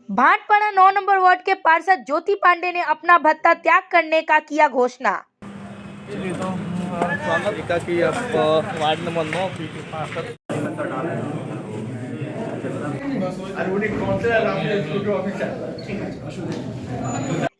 Bhatpara 9 number ward के पार्षद ज्योति पांडे ने अपना भत्ता त्याग करने का किया घोषणा। चलिए तो स्वागत का कि आप वार्ड नंबर 9 की पार्षद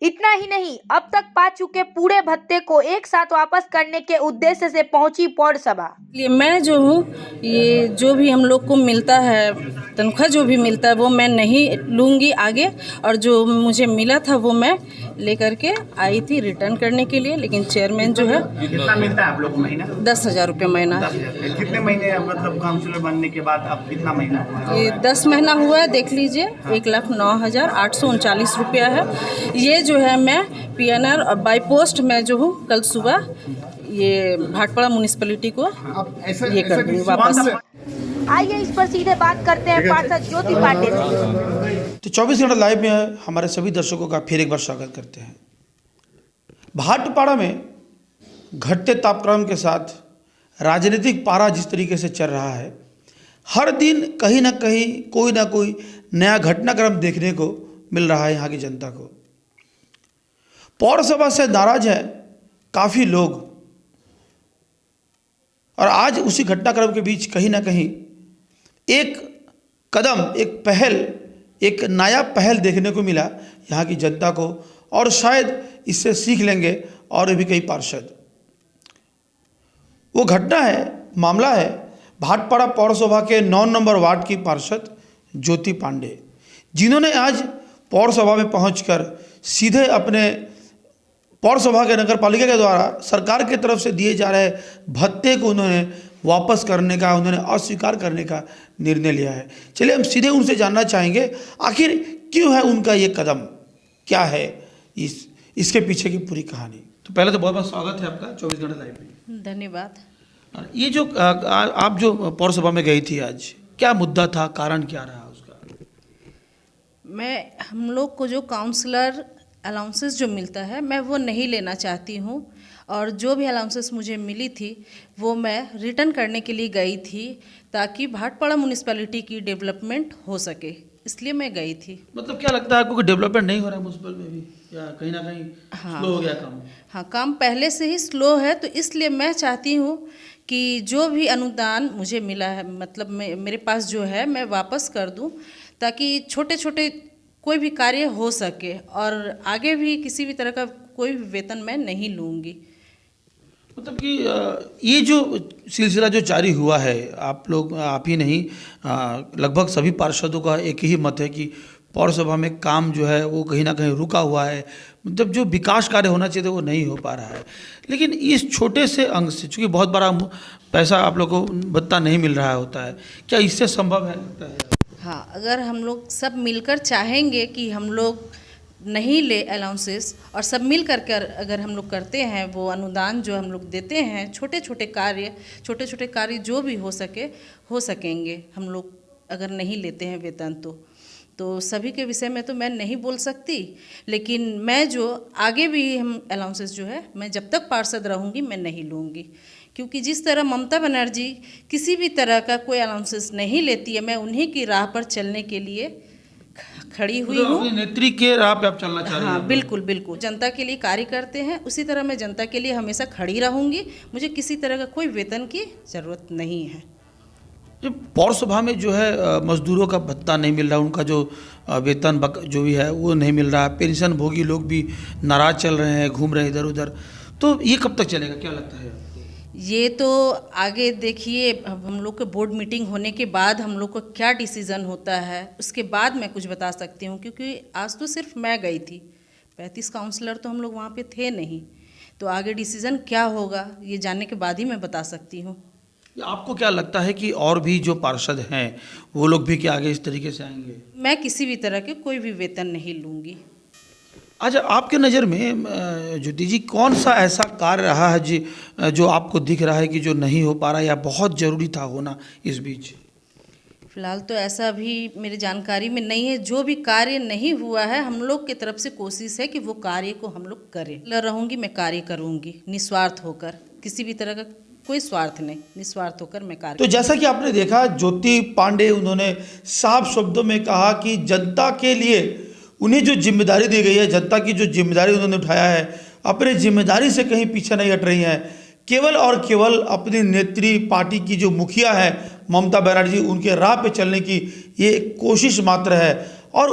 इतना ही नहीं, अब तक पा चुके पूरे भत्ते को एक साथ वापस करने के उद्देश्य से पहुंची पौर सभा। मैं जो हूँ, ये जो भी हम लोग को मिलता है तनख्वाह जो भी मिलता है वो मैं नहीं लूँगी आगे, और जो मुझे मिला था वो मैं लेकर के आई थी रिटर्न करने के लिए। लेकिन चेयरमैन जो है, कितना मिलता है आप लोग को महीना? 10,000 रुपये महीना। 10,000। कितने महीने मतलब काउंसिलर बनने के बाद अब कितना महीना हुआ? ये 10 महीना हुआ है, देख लीजिए। 1,09,839 रुपया है। ये जो है मैं PNR और बाई पोस्ट में जो हूँ कल सुबह ये भाटपाड़ा म्यूनिसिपैलिटी को ये कर दूँगी वापस। आइए इस पर सीधे बात करते हैं पार्षद ज्योति पांडे से। तो 24 घंटा लाइव में हमारे सभी दर्शकों का फिर एक बार स्वागत करते हैं। भाटपाड़ा में घटते तापक्रम के साथ राजनीतिक पारा जिस तरीके से चल रहा है, हर दिन कहीं ना कहीं कोई ना कोई नया घटनाक्रम देखने को मिल रहा है यहाँ की जनता को। पौरसभा से नाराज है काफ़ी लोग, और आज उसी घटनाक्रम के बीच कहीं ना कहीं एक कदम, एक पहल, एक नया पहल देखने को मिला यहाँ की जनता को, और शायद इससे सीख लेंगे और भी कई पार्षद। वो घटना है, मामला है भाटपाड़ा पौरसभा के 9 नंबर वार्ड की पार्षद ज्योति पांडे, जिन्होंने आज पौरसभा में पहुंचकर सीधे अपने पौरसभा के नगर पालिका के द्वारा सरकार की तरफ से दिए जा रहे भत्ते को उन्होंने वापस करने का, उन्होंने अस्वीकार करने का निर्णय लिया है। चलिए हम सीधे उनसे जानना चाहेंगे आखिर क्यों है उनका ये कदम, क्या है इसके पीछे की पूरी कहानी। तो पहले तो बहुत बहुत स्वागत है आपका 24 घंटे लाइव में। धन्यवाद। ये जो आप जो पौरसभा में गई थी आज, क्या मुद्दा था, कारण क्या रहा उसका? हम लोग को जो काउंसलर अलाउंसेस जो मिलता है मैं वो नहीं लेना चाहती हूँ, और जो भी अलाउंसेस मुझे मिली थी वो मैं रिटर्न करने के लिए गई थी ताकि भाटपाड़ा म्यूनिसिपैलिटी की डेवलपमेंट हो सके, इसलिए मैं गई थी। मतलब क्या लगता है आपको कि डेवलपमेंट नहीं हो रहा है म्यूनसिपल में भी, या कहीं ना कहीं स्लो हो गया काम? हाँ, काम पहले से ही स्लो है, तो इसलिए मैं चाहती हूँ कि जो भी अनुदान मुझे मिला है, मतलब मेरे पास जो है मैं वापस कर दूँ, ताकि छोटे छोटे कोई भी कार्य हो सके, और आगे भी किसी भी तरह का कोई भी वेतन मैं नहीं लूँगी। मतलब कि ये जो सिलसिला जो जारी हुआ है, आप ही नहीं, लगभग सभी पार्षदों का एक ही मत है कि पौरसभा में काम जो है वो कहीं ना कहीं रुका हुआ है, मतलब जो विकास कार्य होना चाहिए वो नहीं हो पा रहा है। लेकिन इस छोटे से अंग से, चूँकि बहुत बड़ा पैसा आप लोग को भत्ता नहीं मिल रहा होता है, क्या इससे संभव है लगता है? हाँ, अगर हम लोग सब मिलकर चाहेंगे कि हम लोग नहीं ले अलाउंसेस, और सब मिल करके अगर हम लोग करते हैं वो अनुदान जो हम लोग देते हैं, छोटे छोटे कार्य जो भी हो सकेंगे। हम लोग अगर नहीं लेते हैं वेतन तो सभी के विषय में तो मैं नहीं बोल सकती, लेकिन मैं जो आगे भी हम अलाउंसेस जो है मैं जब तक पार्षद रहूँगी मैं नहीं लूँगी, क्योंकि जिस तरह ममता बनर्जी किसी भी तरह का कोई अलाउंसेस नहीं लेती है, मैं उन्हीं की राह पर चलने के लिए खड़ी हुई हूँ। नेत्री के राह पे आप चलना चाह रही हैं? हाँ, बिल्कुल बिल्कुल। जनता के लिए कार्य करते हैं, उसी तरह मैं जनता के लिए हमेशा खड़ी रहूँगी। मुझे किसी तरह का कोई वेतन की ज़रूरत नहीं है। पौरसभा में जो है मजदूरों का भत्ता नहीं मिल रहा, उनका जो वेतन जो भी है वो नहीं मिल रहा, पेंशन भोगी लोग भी नाराज चल रहे हैं, घूम रहे हैं इधर उधर, तो ये कब तक चलेगा, क्या लगता है? ये तो आगे देखिए, हम लोग के बोर्ड मीटिंग होने के बाद हम लोग को क्या डिसीज़न होता है उसके बाद मैं कुछ बता सकती हूँ, क्योंकि आज तो सिर्फ मैं गई थी, 35 काउंसलर तो हम लोग वहाँ पे थे नहीं, तो आगे डिसीज़न क्या होगा ये जानने के बाद ही मैं बता सकती हूँ। आपको क्या लगता है कि और भी जो पार्षद हैं वो लोग भी क्या आगे इस तरीके से आएंगे? मैं किसी भी तरह के कोई भी वेतन नहीं लूँगी। अच्छा, आपके नज़र में ज्योति जी कौन सा ऐसा कार्य रहा है जी जो आपको दिख रहा है कि जो नहीं हो पा रहा या बहुत ज़रूरी था होना इस बीच? फिलहाल तो ऐसा अभी मेरी जानकारी में नहीं है। जो भी कार्य नहीं हुआ है हम लोग की तरफ से कोशिश है कि वो कार्य को हम लोग करें। रहूँगी, मैं कार्य करूँगी निस्वार्थ होकर, किसी भी तरह का कोई स्वार्थ नहीं, निस्वार्थ होकर मैं कार्य तो जैसा कि आपने देखा, ज्योति पांडे उन्होंने साफ शब्दों में कहा कि जनता के लिए उन्हें जो जिम्मेदारी दी गई है, जनता की जो जिम्मेदारी उन्होंने उठाया है, अपनी जिम्मेदारी से कहीं पीछे नहीं हट रही हैं। केवल और केवल अपनी नेत्री पार्टी की जो मुखिया है ममता बनर्जी, उनके राह पे चलने की ये कोशिश मात्र है। और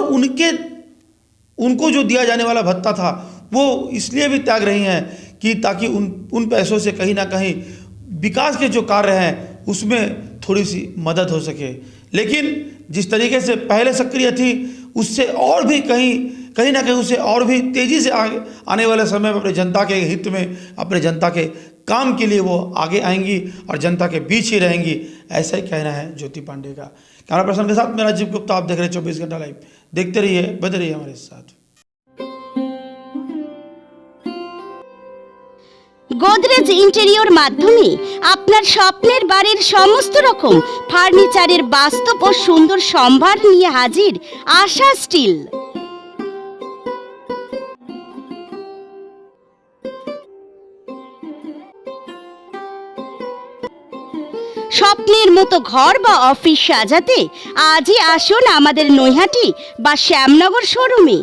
उनको जो दिया जाने वाला भत्ता था वो इसलिए भी त्याग रही हैं कि ताकि उन पैसों से कहीं ना कहीं विकास के जो कार्य हैं उसमें थोड़ी सी मदद हो सके। लेकिन जिस तरीके से पहले सक्रिय थी उससे और भी कहीं ना कहीं उससे और भी तेज़ी से आने वाले समय में अपने जनता के हित में, अपने जनता के काम के लिए वो आगे आएंगी और जनता के बीच ही रहेंगी, ऐसा ही कहना है ज्योति पांडे का। कैमरा पर्सन के साथ मैं राजीव गुप्ता, आप देख रहे हैं 24 घंटा लाइव। देखते रहिए, बने रहिए हमारे साथ। গোদরেজ ইন্টেরিয়র মাধ্যমে আপনার স্বপ্নের বাড়ির সমস্ত রকম ফার্নিচারের বাস্তব ও সুন্দর সম্ভার নিয়ে হাজির আশা স্টিল। স্বপ্নের মতো ঘর বা অফিস সাজাতে আজই আসুন আমাদের নৈহাটি বা শ্যামনগর শোরুমে।